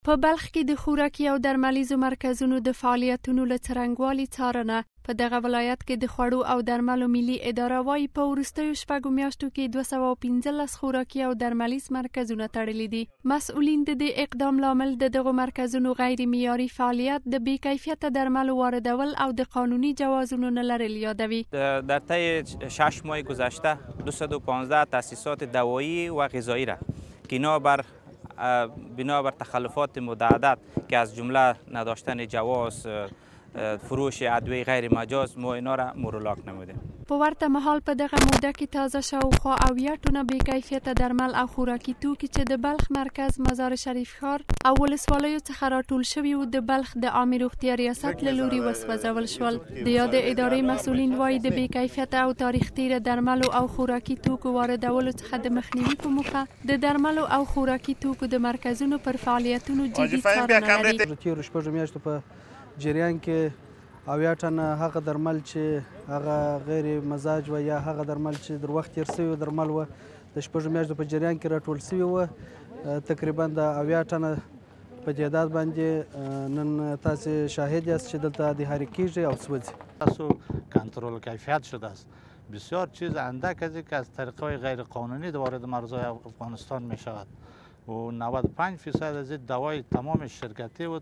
په بلخ کې د خوراکي او درملیزو مرکزونو د فعالیتونو له څرنګوالي څارنه په دغه ولایت کې د خوړو او درملو ملي اداره وايي په وروستیو شپږو میاشتو کې 215 خوراکي او درملیز مرکزونه تړلي دي. مسؤلین د دې اقدام لامل د دغو مرکزونو غیر معیاري فعالیت، د بې کیفیته درملو واردول او د قانوني جوازونو نه لرل یادوي. در طی 6 ماه گذشته 215 تأسیسات دوایی و غذایی را که بنا بر تخلفات متعدد که از جمله نداشتن جواز، فروش ادویه غیر مجاز، ما اینا را مرولاک نمودیم. په ورته مهال په دغه موده کې تازه شاوخوا 80 ټنه بې کیفیته درمل او خوراکي توکي چې د بلخ مرکز، مزار شریف ښار او ولسوالیو څخه راټول شوي وو د بلخ د عامې روغتیا ریاست له لوري وسوځول شول. د یادې ادارې مسؤلین وایي د بې کیفیته او تاریخ تیره درملو او خوراکي توکو واردولو څخه د مخنیوي په موخه د درملو او خوراکي توکو د مرکزونو پر فعالیتونو جدي څارنه لري. تیرو شپږو میاشتو په جریان کې 80 ټنه هغه درمل چې هغه غیر مزاج و یا هغه درمل چې در وخت تیر شوي درمل و د شپږو میاشتو په جریان کې راټول شوي و. تقریبا د 80 ټنه په تعداد باندې نن تاسو شاهد یاست چې دلته دهاري کیږي او سوځي. تاسو کنترل کیفیت شده است. بسیار چیز اندک از که از طریقهای غیر قانونی وارد مرزهای افغانستان می شود و 95% از دوای تمام شرکتی و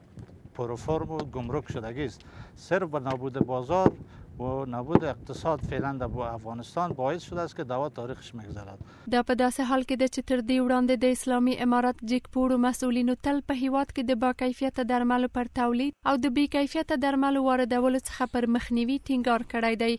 پروفرم و گمرک شدگی است. صرف به نابود بازار و نابود اقتصاد فعلا در افغانستان باعث شده است که دوا تاریخش میگذرد. دا په داسې حال کې ده چې تر دې وړاندې د اسلامي امارت جګپوړو مسؤلینو تل په هیواد کې د با کیفیته درملو پر تولید او د بې کیفیته درملو واردولو څخه پر مخنیوي ټینګار کړی دی.